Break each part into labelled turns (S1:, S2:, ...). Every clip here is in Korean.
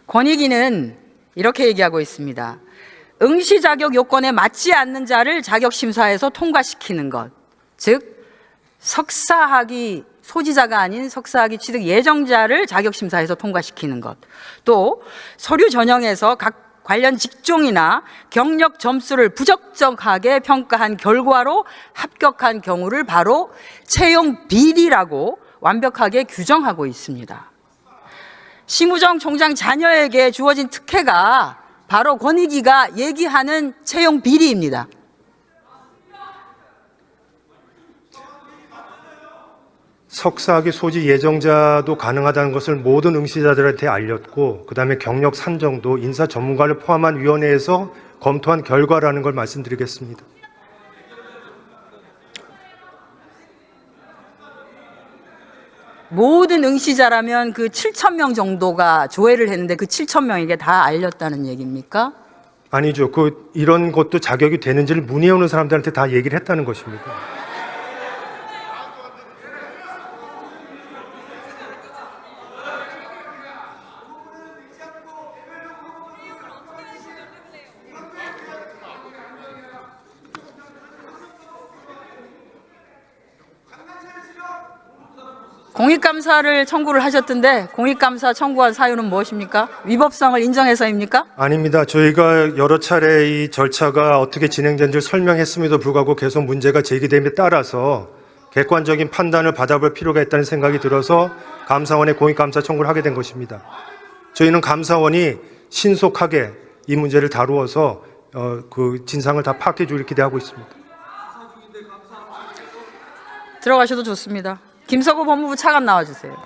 S1: 권익위는 이렇게 얘기하고 있습니다. 응시 자격 요건에 맞지 않는 자를 자격 심사에서 통과시키는 것, 즉 석사학위 소지자가 아닌 석사학위 취득 예정자를 자격 심사에서 통과시키는 것, 또 서류 전형에서 각 관련 직종이나 경력 점수를 부적정하게 평가한 결과로 합격한 경우를 바로 채용 비리라고 완벽하게 규정하고 있습니다. 심우정 총장 자녀에게 주어진 특혜가 바로 권익위가 얘기하는 채용 비리입니다.
S2: 석사학위 소지 예정자도 가능하다는 것을 모든 응시자들한테 알렸고, 그다음에 경력 산정도 인사 전문가를 포함한 위원회에서 검토한 결과라는 걸 말씀드리겠습니다.
S1: 모든 응시자라면 그 7,000명 정도가 조회를 했는데 그 7,000명에게 다 알렸다는 얘기입니까?
S2: 아니죠. 이런 것도 자격이 되는지를 문의해오는 사람들한테 다 얘기를 했다는 것입니다.
S1: 공익감사를 청구를 하셨던데 공익감사 청구한 사유는 무엇입니까? 위법성을 인정해서입니까?
S2: 아닙니다. 저희가 여러 차례 이 절차가 어떻게 진행된지를 설명했음에도 불구하고 계속 문제가 제기됨에 따라서 객관적인 판단을 받아볼 필요가 있다는 생각이 들어서 감사원에 공익감사 청구를 하게 된 것입니다. 저희는 감사원이 신속하게 이 문제를 다루어서 그 진상을 다 파악해 주길 기대하고 있습니다.
S1: 들어가셔도 좋습니다. 김석우 법무부 차관 나와주세요.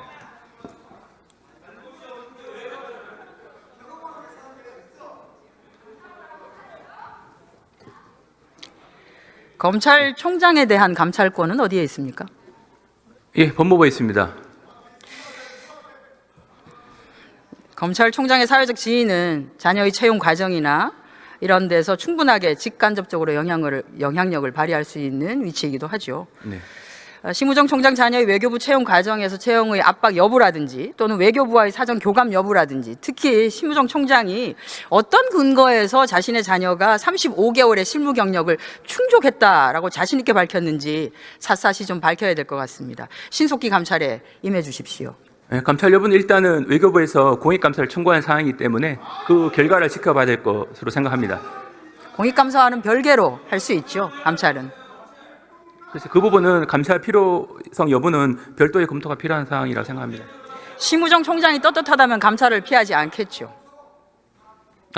S1: 검찰총장에 대한 감찰권은 어디에 있습니까?
S3: 예, 법무부에 있습니다.
S1: 검찰총장의 사회적 지위는 자녀의 채용 과정이나 이런 데서 충분하게 직간접적으로 영향력을 발휘할 수 있는 위치이기도 하죠.
S3: 네.
S1: 심우정 총장 자녀의 외교부 채용 과정에서 채용의 압박 여부라든지 또는 외교부와의 사전 교감 여부라든지, 특히 심우정 총장이 어떤 근거에서 자신의 자녀가 35개월의 실무 경력을 충족했다라고 자신 있게 밝혔는지 샅샅이 좀 밝혀야 될 것 같습니다. 신속히 감찰에 임해 주십시오.
S3: 네, 감찰 여부는 일단은 외교부에서 공익감사를 청구한 사항이기 때문에 그 결과를 지켜봐야 될 것으로 생각합니다.
S1: 공익감사와는 별개로 할 수 있죠, 감찰은.
S3: 그래서 그 부분은 감찰 필요성 여부는 별도의 검토가 필요한 사항이라고 생각합니다.
S1: 심우정 총장이 떳떳하다면 감찰을 피하지 않겠죠.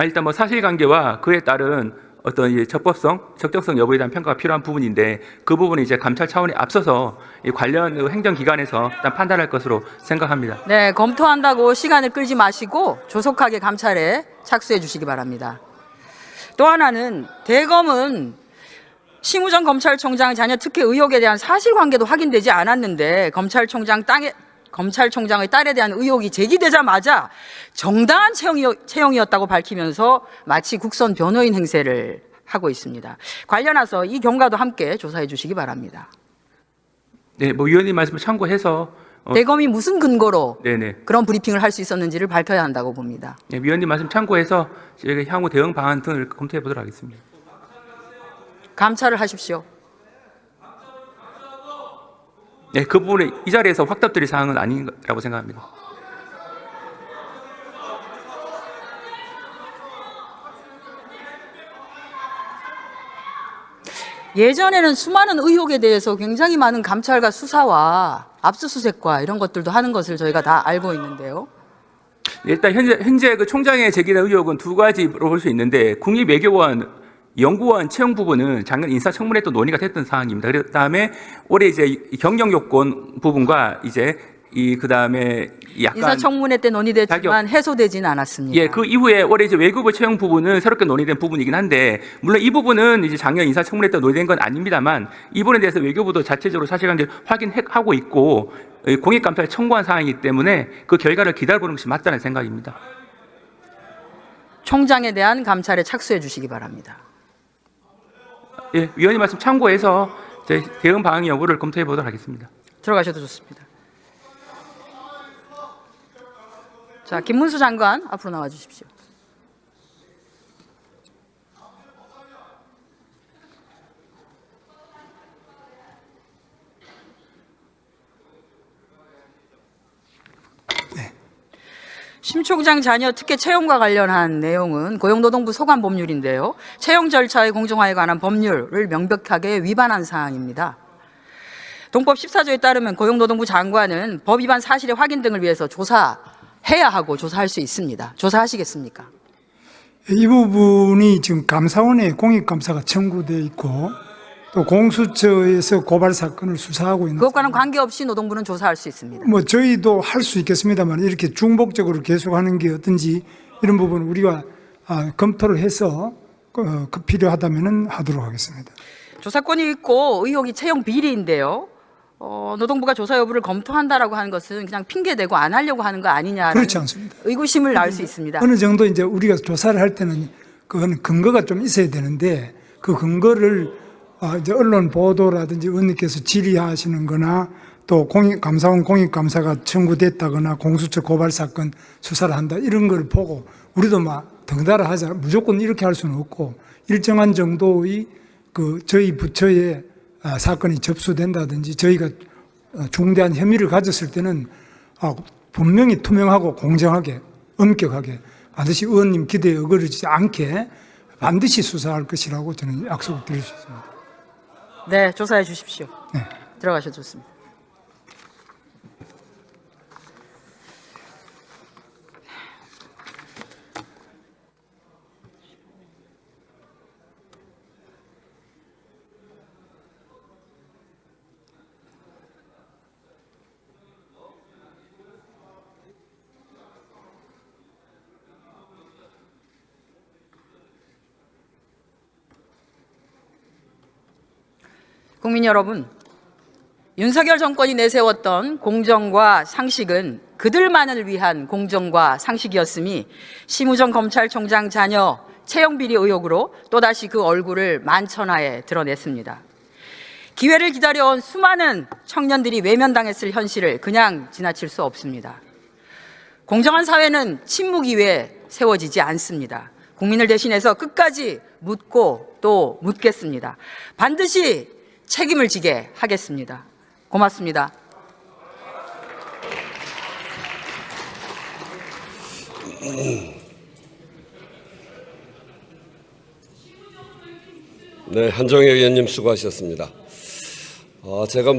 S3: 일단 뭐 사실관계와 그에 따른 어떤 이 적법성, 적정성 여부에 대한 평가가 필요한 부분인데 그 부분이 이제 감찰 차원에 앞서서 이 관련 행정기관에서 일단 판단할 것으로 생각합니다.
S1: 네, 검토한다고 시간을 끌지 마시고 조속하게 감찰에 착수해 주시기 바랍니다. 또 하나는 대검은 심우정 검찰총장 자녀 특혜 의혹에 대한 사실관계도 확인되지 않았는데 검찰총장의 딸에 대한 의혹이 제기되자마자 정당한 채용이었다고 밝히면서 마치 국선 변호인 행세를 하고 있습니다. 관련해서 이 경과도 함께 조사해 주시기 바랍니다.
S3: 네, 뭐 위원님 말씀을 참고해서
S1: 대검이 무슨 근거로
S3: 네네.
S1: 그런 브리핑을 할 수 있었는지를 밝혀야 한다고 봅니다.
S3: 네, 위원님 말씀 참고해서 저희가 향후 대응 방안 등을 검토해 보도록 하겠습니다.
S1: 감찰을 하십시오.
S3: 네, 그 부분에 이 자리에서 확답드릴 사항은 아니라고 생각합니다.
S1: 예전에는 수많은 의혹에 대해서 굉장히 많은 감찰과 수사와 압수수색과 이런 것들도 하는 것을 저희가 다 알고 있는데요.
S3: 일단 현재 그 총장의 제기된 의혹은 두 가지로 볼 수 있는데 국립외교원 연구원 채용 부분은 작년 인사청문회 또 논의가 됐던 사항입니다. 그다음에 올해 이제 경영 요건 부분과 이제 그다음에 약간
S1: 인사청문회 때 논의됐지만 해소되지는 않았습니다.
S3: 예, 그 이후에 올해 이제 외교부 채용 부분은 새롭게 논의된 부분이긴 한데 물론 이 부분은 이제 작년 인사청문회 때 논의된 건 아닙니다만 이 부분에 대해서 외교부도 자체적으로 사실관계를 확인하고 있고 공익감사를 청구한 사항이기 때문에 그 결과를 기다려보는 것이 맞다는 생각입니다.
S1: 총장에 대한 감찰에 착수해 주시기 바랍니다.
S3: 예, 위원님 말씀 참고해서 저희 대응 방안 여부를 검토해 보도록 하겠습니다.
S1: 들어가셔도 좋습니다. 자, 김문수 장관 앞으로 나와 주십시오. 심 총장 자녀 특혜 채용과 관련한 내용은 고용노동부 소관 법률인데요. 채용 절차의 공정화에 관한 법률을 명백하게 위반한 사항입니다. 동법 14조에 따르면 고용노동부 장관은 법 위반 사실의 확인 등을 위해서 조사해야 하고 조사할 수 있습니다. 조사하시겠습니까?
S4: 이 부분이 지금 감사원에 공익감사가 청구되어 있고 또 공수처에서 고발 사건을 수사하고 있는
S1: 그것과는 관계없이 노동부는 조사할 수 있습니다.
S4: 뭐 저희도 할 수 있겠습니다만 이렇게 중복적으로 계속하는 게 어떤지 이런 부분 우리가 검토를 해서 필요하다면 하도록 하겠습니다.
S1: 조사권이 있고 의혹이 채용 비리인데요. 노동부가 조사 여부를 검토한다라고 하는 것은 그냥 핑계대고 안 하려고 하는 거 아니냐는
S4: 그렇지 않습니다.
S1: 의구심을 낳을 수 있습니다.
S4: 어느 정도 이제 우리가 조사를 할 때는 그건 근거가 좀 있어야 되는데 그 근거를 이제 언론 보도라든지 의원님께서 질의하시는 거나 또 감사원 공익감사가 청구됐다거나 공수처 고발 사건 수사를 한다 이런 걸 보고 우리도 막 덩달아 하자 무조건 이렇게 할 수는 없고 일정한 정도의 저희 부처에 사건이 접수된다든지 저희가 중대한 혐의를 가졌을 때는 분명히 투명하고 공정하게 엄격하게 반드시 의원님 기대에 어그러지지 않게 반드시 수사할 것이라고 저는 약속을 드릴 수 있습니다.
S1: 네, 조사해 주십시오.
S4: 네.
S1: 들어가셔도 좋습니다. 국민 여러분, 윤석열 정권이 내세웠던 공정과 상식은 그들만을 위한 공정과 상식이었음이 심우정 검찰총장 자녀 채용 비리 의혹으로 또다시 그 얼굴을 만천하에 드러냈습니다. 기회를 기다려온 수많은 청년들이 외면당했을 현실을 그냥 지나칠 수 없습니다. 공정한 사회는 침묵 위에 세워지지 않습니다. 국민을 대신해서 끝까지 묻고 또 묻겠습니다. 반드시 책임을 지게 하겠습니다. 고맙습니다.
S5: 네, 한정혜 의원님 수고하셨습니다. 제가